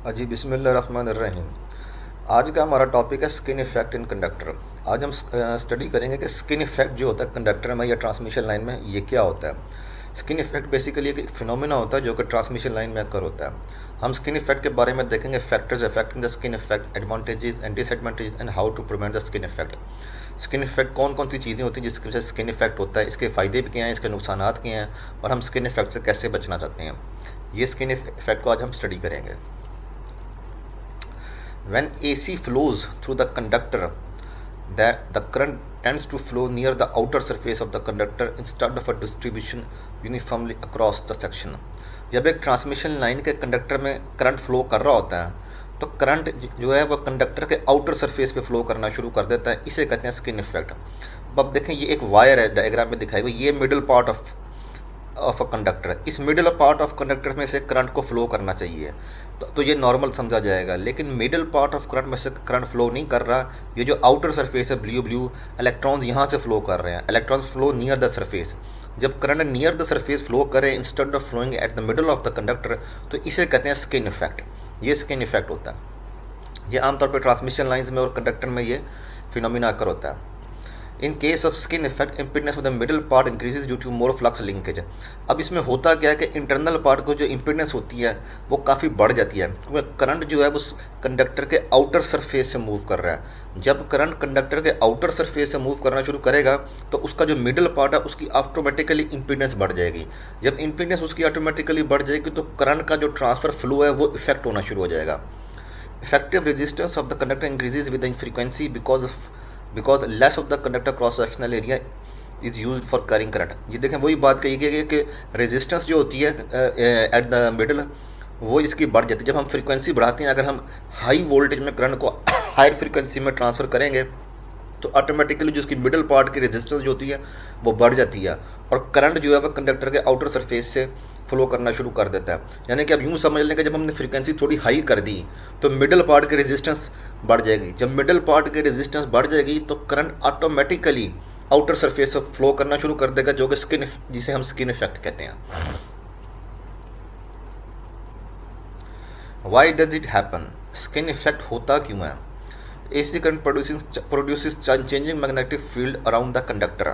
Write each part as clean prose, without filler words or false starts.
जी बिस्मिल्लाहिर्रहमानिर्रहीम। आज का हमारा टॉपिक है स्किन इफेक्ट इन कंडक्टर। आज हम स्टडी करेंगे कि स्किन इफेक्ट जो होता है कंडक्टर में या ट्रांसमिशन लाइन में ये क्या होता है। स्किन इफेक्ट बेसिकली एक फिनोमेना होता है जो कि ट्रांसमिशन लाइन में अकर होता है। हम स्किन इफेक्ट के बारे में देखेंगे factors affecting the skin effect, advantages and disadvantages and how to prevent the skin effect. Skin effect कौन कौन सी चीज़ें होती हैं जिसकी वजह से स्किन इफेक्ट होता है, इसके फ़ायदे भी क्या हैं, इसके नुकसान क्या हैं और हम स्किन इफेक्ट से कैसे बचना चाहते हैं। ये स्किन इफेक्ट को आज हम स्टडी करेंगे। When AC flows through the conductor, that the current tends to flow near the outer surface of the conductor instead of a distribution uniformly across the section. जब एक ट्रांसमिशन लाइन के conductor में current flow कर रहा होता है तो current जो है वो कंडक्टर के आउटर सरफेस पे फ्लो करना शुरू कर देता है। इसे कहते हैं स्किन इफेक्ट। अब देखें ये एक वायर है, डायग्राम में दिखाई हुई, ये middle part of a conductor. इस मिडिल पार्ट ऑफ कंडक्टर में से करंट को फ्लो करना चाहिए तो ये नॉर्मल समझा जाएगा, लेकिन मिडिल पार्ट ऑफ करंट में से करंट फ्लो नहीं कर रहा। ये जो आउटर सरफेस है ब्लू इलेक्ट्रॉन्स यहाँ से फ्लो कर रहे हैं। Electrons flow near the surface. जब current near the surface flow करे instead of flowing at the middle of the conductor तो इसे कहते हैं स्किन इफेक्ट। ये स्किन इफेक्ट होता है। ये आमतौर पर ट्रांसमिशन लाइन्स में और कंडक्टर में ये फिनोमिना अकर होता है। In case of skin effect impedance of the middle part increases due to more flux linkage. अब इसमें होता क्या है कि इंटरनल पार्ट को जो इम्पीडेंस होती है वो काफ़ी बढ़ जाती है, क्योंकि करंट जो है वो कंडक्टर के आउटर सरफेस से मूव कर रहा है। जब करंट कंडक्टर के आउटर सरफेस से मूव करना शुरू करेगा तो उसका जो मिडिल पार्ट है उसकी ऑटोमेटिकली इम्पीडेंस बढ़ जाएगी। जब इम्पीडेंस उसकी ऑटोमेटिकली बढ़ जाएगी तो करंट का जो ट्रांसफ़र फ्लो है वो इफेक्ट होना शुरू हो जाएगा। Effective resistance of the conductor increases with the frequency because less of the conductor cross sectional area is use for carrying current. ये देखें वही बात कही गई है कि रेजिस्टेंस जो होती है एट द मिडल वो इसकी बढ़ जाती है। जब हम फ्रीक्वेंसी बढ़ाते हैं, अगर हम हाई वोल्टेज में करंट को हायर फ्रीक्वेंसी में ट्रांसफ़र करेंगे तो ऑटोमेटिकली जो उसकी मिडल पार्ट की रेजिस्टेंस जो होती है वो बढ़ जाती है और करंट जो है वह कंडक्टर के आउटर सरफेस से फ्लो करना शुरू कर देता है। यानी कि अब यूँ समझ लें कि जब हमने फ्रीक्वेंसी थोड़ी हाई कर दी तो मिडल पार्ट की रेजिस्टेंस बढ़ जाएगी। जब मिडल पार्ट की रेजिस्टेंस बढ़ जाएगी तो करंट ऑटोमेटिकली आउटर सरफेस से फ्लो करना शुरू कर देगा, जो कि जिसे हम स्किन इफेक्ट कहते हैं। Why does it happen? Skin effect होता क्यों है? AC current produces changing magnetic field around the conductor.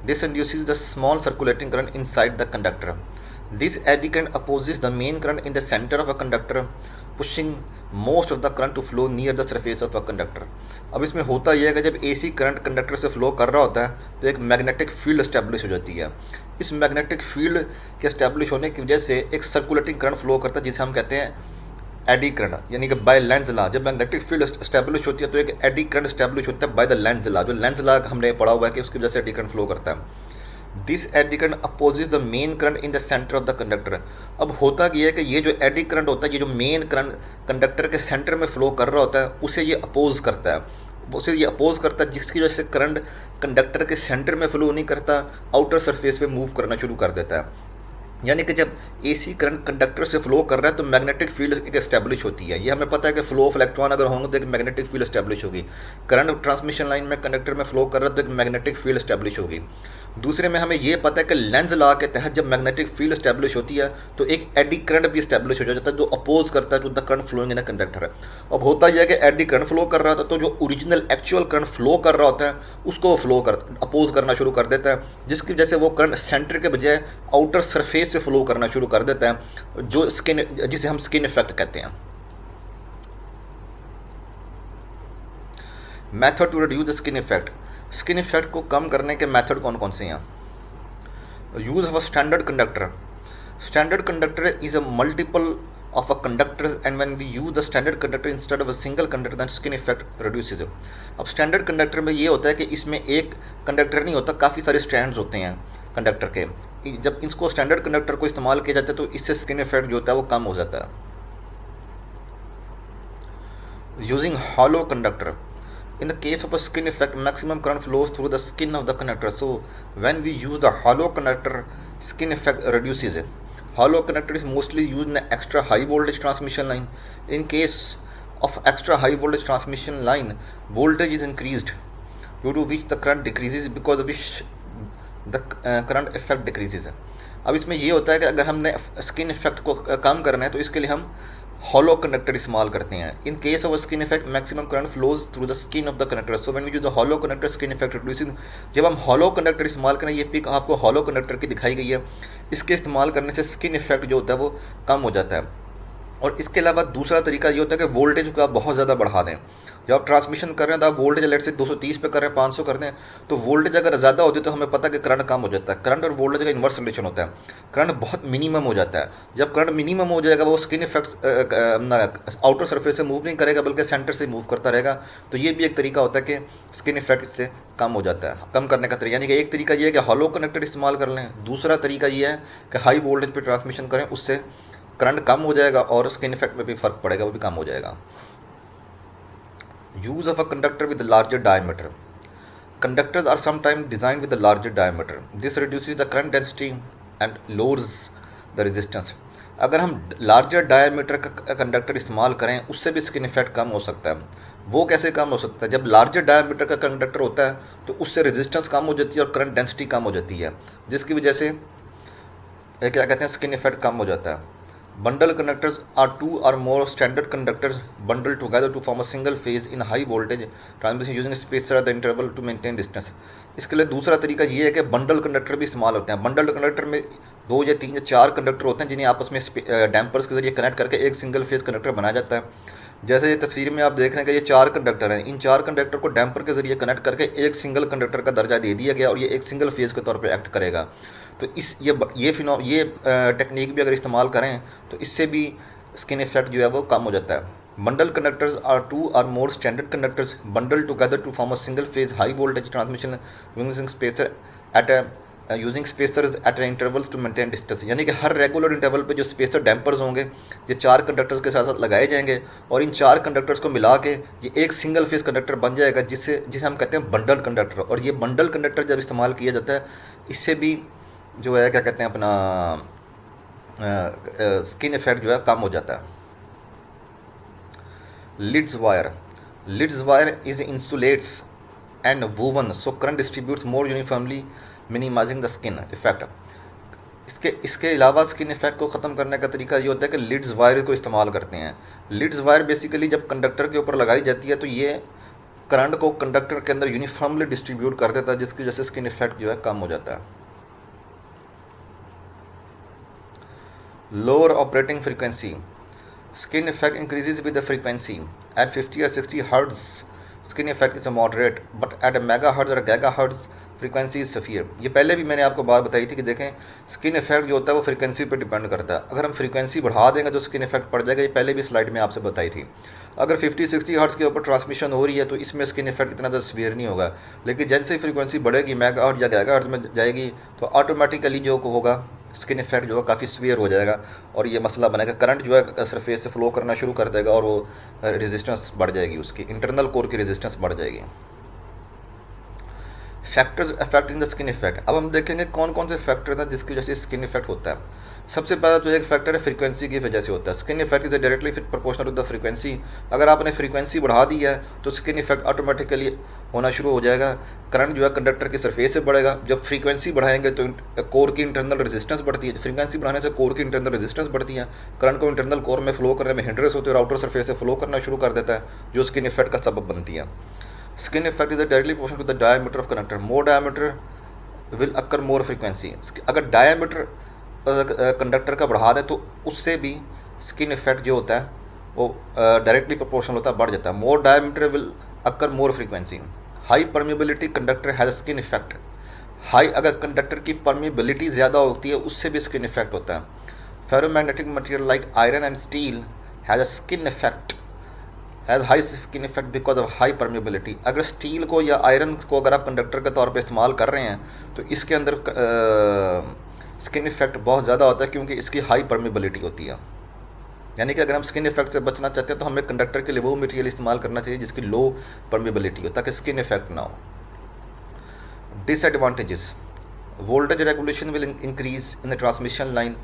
This induces the small circulating current inside the conductor. This eddy current opposes the main current in the center of a conductor, pushing most of the current to flow near the surface of a conductor. अब इसमें होता यह है कि जब AC current conductor से flow कर रहा होता है तो एक मैग्नेटिक फील्ड एस्टेब्लिश हो जाती है। इस मैग्नेटिक फील्ड के एस्टेब्लिश होने की वजह से एक सर्कुलेटिंग करंट फ्लो करता है जिसे हम कहते हैं एडी करंट, यानी कि बाय लेंज लॉ। जब मैग्नेटिक फील्ड एस्टेब्लिश होती है तो एक एडी करंट एस्टेब्लिश होता है बाय द लेंज लॉ। जो लेंज लॉ हमने पढ़ा हुआ है कि उसकी वजह से एडी करंट फ्लो करता है। This eddy current opposes the main current in the centre of the conductor. अब होता ये है कि ये जो एडी करंट होता है, ये जो मेन करंट कंडक्टर के सेंटर में फ्लो कर रहा होता है उसे ये अपोज करता है। उसे ये अपोज करता है जिसकी वजह से करंट कंडक्टर के सेंटर में फ्लो नहीं करता, आउटर सरफेस पे मूव करना शुरू कर देता है। यानी कि जब AC करंट कंडक्टर से फ्लो कर रहा है तो मैग्नेटिक फील्ड एक एस्टेब्लिश होती है। ये हमें पता है कि फ्लो ऑफ इलेक्ट्रॉन अगर होंगे तो एक मैग्नेटिक फील्ड एस्टेब्लिश होगी। करंट ट्रांसमिशन लाइन में कंडक्टर में फ्लो कर रहा है तो एक मैग्नेटिक फील्ड एस्टेब्लिश होगी। दूसरे में हमें ये पता है कि लेंज लॉ के तहत जब मैग्नेटिक फील्ड एस्टेब्लिश होती है तो एक एडी करंट भी एस्टेब्लिश हो जाता है जो अपोज करता है to the current flowing in a conductor. अब होता यह है कि एडी करंट फ्लो कर रहा था तो जो ओरिजिनल एक्चुअल करंट फ्लो कर रहा होता है उसको अपोज करना शुरू कर देता है, जिसकी वजह से वो करंट सेंटर के बजाय आउटर सरफेस से फ्लो करना शुरू कर देता है, जिसे हम स्किन इफेक्ट कहते हैं। Method to reduce the skin effect. Skin effect को कम करने के मेथड कौन कौन से हैं? Use of a standard conductor. Standard conductor is a multiple of a conductors and when we use the standard conductor instead of a single conductor then skin effect reduces. अब standard conductor में ये होता है कि इसमें एक conductor नहीं होता, काफ़ी सारे स्ट्रैंड्स होते हैं कंडक्टर के। जब इसको स्टैंडर्ड कंडक्टर को इस्तेमाल किया जाता है तो इससे स्किन इफेक्ट जो होता है वो कम हो जाता है। Using hollow conductor. In the case of a skin effect, maximum current flows through the skin of the conductor. So, when we use the hollow conductor, skin effect reduces. Hollow conductor is mostly used in the extra high voltage transmission line. In case of extra high voltage transmission line, voltage is increased, due to which the current decreases, because of which the current effect decreases. अब इसमें ये होता है कि अगर हमने skin effect को कम करना है तो इसके लिए हम हॉलो कंडक्टर इस्तेमाल करते हैं। In case of skin effect maximum current flows through the skin of the conductor, so when we use the hollow conductor skin effect reducing. जब हम हॉलो कंडक्टर इस्तेमाल करें, ये पिक आपको हॉलो कंडक्टर की दिखाई गई है, इसके इस्तेमाल करने से स्किन इफेक्ट जो होता है वो कम हो जाता है। और इसके अलावा दूसरा तरीका ये होता है कि वोल्टेज को आप बहुत ज़्यादा बढ़ा दें। जब आप ट्रांसमिशन कर रहे हैं तो आप वोल्टेज लेट से 230 पे कर रहे हैं, 500 कर दें, तो वोल्टेज अगर ज़्यादा होती है तो हमें पता है कि करंट कम हो जाता है। करंट और वोल्टेज का इन्वर्स रिलेशन होता है, करंट बहुत मिनिमम हो जाता है। जब करंट मिनिमम हो जाएगा वो स्किन इफेक्ट आउटर सरफेस से मूव नहीं करेगा बल्कि सेंटर से मूव करता रहेगा। तो ये भी एक तरीका होता है कि स्किन इफेक्ट इससे कम हो जाता है, कम करने का तरीका। यानी कि एक तरीका ये है कि हॉलो कनेक्टर इस्तेमाल कर लें, दूसरा तरीका ये है कि हाई वोल्टेज पर ट्रांसमिशन करें, उससे करंट कम हो जाएगा और स्किन इफेक्ट में भी फ़र्क पड़ेगा, वो भी कम हो जाएगा। Use of a conductor with larger diameter. Conductors are sometime design with larger diameter, this reduces the current density and lowers the resistance. अगर हम लार्जर डायमीटर का कंडक्टर इस्तेमाल करें उससे भी स्किन इफेक्ट कम हो सकता है। वो कैसे कम हो सकता है? जब लार्जर डायमीटर का कंडक्टर होता है तो उससे रेजिस्टेंस कम हो जाती है और करंट डेंसिटी कम हो जाती है, जिसकी वजह से क्या कहते हैं, स्किन इफेक्ट कम हो जाता है। Bundle conductors are two or more standard conductors bundled together to form a single phase in high voltage transmission using spacer at the interval to maintain distance। इसके लिए दूसरा तरीका ये है कि बंडल कंडक्टर भी इस्तेमाल होते हैं। बंडल कंडक्टर में 2 या 3 या 4 कंडक्टर होते हैं जिन्हें आपस में डैम्पर्स के जरिए कनेक्ट करके एक सिंगल फेज कंडक्टर बनाया जाता है। जैसे ये तस्वीर में आप देख रहे हैं कि ये 4 कंडक्टर हैं, इन 4 कंडक्टर को डैम्पर के जरिए कनेक्ट करके एक सिंगल कंडक्टर का दर्जा दे दिया गया और ये एक सिंगल फेज के तौर पे एक्ट करेगा। तो ये टेक्निक भी अगर इस्तेमाल करें तो इससे भी स्किन इफेक्ट जो है वो कम हो जाता है। Bundle conductors are 2 or more standard conductors bundled together to form a single phase high voltage transmission using spacer at intervals to maintain distance। यानी कि हर रेगुलर इंटरवल पे जो स्पेसर डैम्पर्स होंगे ये 4 कंडक्टर्स के साथ साथ लगाए जाएंगे और इन 4 कंडक्टर्स को मिला के ये एक सिंगल फेज कंडक्टर बन जाएगा, जिसे हम कहते हैं बंडल कंडक्टर। और ये बंडल कंडक्टर जब इस्तेमाल किया जाता है इससे भी जो है क्या कहते हैं अपना स्किन इफेक्ट जो है कम हो जाता है। Litz wire is insulates and woven so current distributes more uniformly minimising the skin effect. इसके अलावा स्किन इफेक्ट को ख़त्म करने का तरीका ये होता है कि लिड्स वायर को इस्तेमाल करते हैं। लिड्स वायर बेसिकली जब कंडक्टर के ऊपर लगाई जाती है तो ये करंट को कंडक्टर के अंदर यूनिफॉर्मली डिस्ट्रीब्यूट कर देता है, जिसकी वजह से स्किन इफेक्ट जो है कम हो जाता है। Lower operating frequency, skin effect increases with the frequency. At 50 or 60 Hz, skin effect is a moderate, but at a megahertz or a gigahertz, frequency is severe। ये पहले भी मैंने आपको बात बताई थी कि देखें स्किन इफेक्ट जो होता है वो फ्रीक्वेंसी पर डिपेंड करता है। अगर हम फ्रीक्वेंसी बढ़ा देंगे तो स्किन इफेक्ट पड़ जाएगा, ये पहले भी स्लाइड में आपसे बताई थी। अगर 50-60 हर्ट्ज़ के ऊपर ट्रांसमिशन हो रही है तो इसमें स्किन इफेक्ट इतना ज़्यादा सीवियर नहीं होगा, लेकिन जैसे ही फ्रीक्वेंसी बढ़ेगी मेगाहर्ट्ज़ या गीगाहर्ट्ज़ में जाएगी तो ऑटोमेटिकली जो होगा स्किन इफेक्ट जो है काफ़ी सीवियर हो जाएगा और ये मसला बनेगा। करंट जो है सरफेस से फ्लो करना शुरू कर देगा और वो रेजिस्टेंस बढ़ जाएगी, उसकी इंटरनल कोर की रेजिस्टेंस बढ़ जाएगी। Factors affecting the skin effect. अब हम देखेंगे कौन कौन से फैक्टर्स हैं जिसकी वजह से स्किन इफेक्ट होता है। सबसे पहला तो एक फैक्टर है फ्रीक्वेंसी की वजह से होता है। Skin effect is directly proportional to the frequency. अगर आपने फ्रीक्वेंसी बढ़ा दी है तो स्किन इफेक्ट ऑटोमेटिकली होना शुरू हो जाएगा। करंट जो है कंडक्टर की सरफेस से बढ़ेगा। जब फ्रीक्वेंसी बढ़ाएंगे तो कोर की इंटरनल रेजिस्टेंस बढ़ती है। फ्रीक्वेंसी बढ़ाने से कोर की इंटरनल रेजिस्टेंस बढ़ती है, करंट को इंटरनल कोर में फ्लो करने में हिंड्रेंस होती है और आउटर सरफेस से फ्लो करना शुरू कर देता है, जो स्किन इफेक्ट का सबब बनती है। Skin effect is directly proportional to the diameter of conductor. More diameter will occur more frequency. अगर डायमीटर कंडक्टर का बढ़ा दें तो उससे भी स्किन इफेक्ट जो होता है वो डायरेक्टली प्रोपोर्शनल होता है, बढ़ जाता है। More diameter will occur more frequency. High permeability conductor has skin effect. High अगर कंडक्टर की परमेबिलिटी ज़्यादा होती है उससे भी स्किन इफेक्ट होता है। Ferromagnetic material like iron and steel has a skin effect, has high skin effect because of high permeability. अगर स्टील को या आयरन को अगर आप कंडक्टर के तौर पे इस्तेमाल कर रहे हैं तो इसके अंदर स्किन इफेक्ट बहुत ज़्यादा होता है क्योंकि इसकी हाई परमेबिलिटी होती है। यानी कि अगर हम स्किन इफेक्ट से बचना चाहते हैं तो हमें कंडक्टर के लिए वो मटेरियल इस्तेमाल करना चाहिए जिसकी लो परमेबिलिटी हो ताकि स्किन इफेक्ट ना हो। Disadvantages, voltage regulation will increase in the transmission line.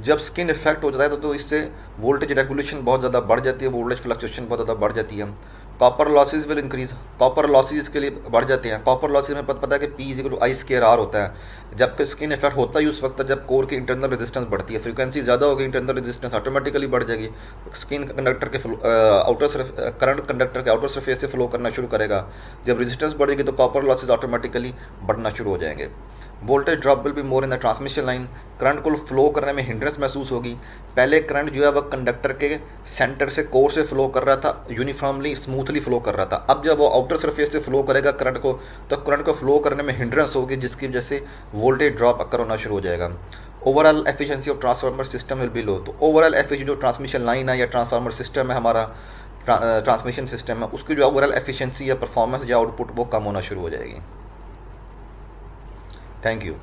जब स्किन इफेक्ट हो जाता है तो इससे वोल्टेज रेगुलेशन बहुत ज़्यादा बढ़ जाती है, वोल्टेज फ्लक्चुएशन बहुत ज़्यादा बढ़ जाती है। Copper losses will increase, copper losses के लिए बढ़ जाते हैं। कॉपर लॉसेज में पता है कि P is equal to I square R होता है। जबकि स्किन इफेक्ट होता ही उस वक्त है जब कोर की इंटरनल रेजिस्टेंस बढ़ती है, फ्रीक्वेंसी ज़्यादा होगी, इंटरनल रेजिस्टेंस ऑटोमेटिकली बढ़ जाएगी। स्किन कंडक्टर के आउटर करंट कंडक्टर के आउटर सरफेस से फ्लो करना शुरू करेगा। जब रेजिस्टेंस बढ़ेगी तो कॉपर लॉसेज ऑटोमेटिकली बढ़ना शुरू हो जाएंगे। Voltage drop will be more in the transmission line, current को फ्लो करने में हिंड्रेंस महसूस होगी। पहले करंट जो है वह कंडक्टर के सेंटर से कोर से फ्लो कर रहा था, यूनिफॉर्मली स्मूथली फ्लो कर रहा था। अब जब वो आउटर सरफेस से फ्लो करेगा करंट को, तो करंट को फ्लो करने में हिंड्रेंस होगी, जिसकी वजह से वोल्टेज ड्रॉप अकर होना शुरू हो जाएगा। Overall efficiency of transformer system will be low. तो ओवरऑल एफिशिएंसी जो ट्रांसमिशन लाइन है या ट्रांसफार्मर सिस्टम है हमारा, ट्रांसमिशन सिस्टम है, उसकी जो ओवरऑल एफिशिएंसी या परफॉर्मेंस या आउटपुट वो कम होना शुरू हो जाएगी। Thank you.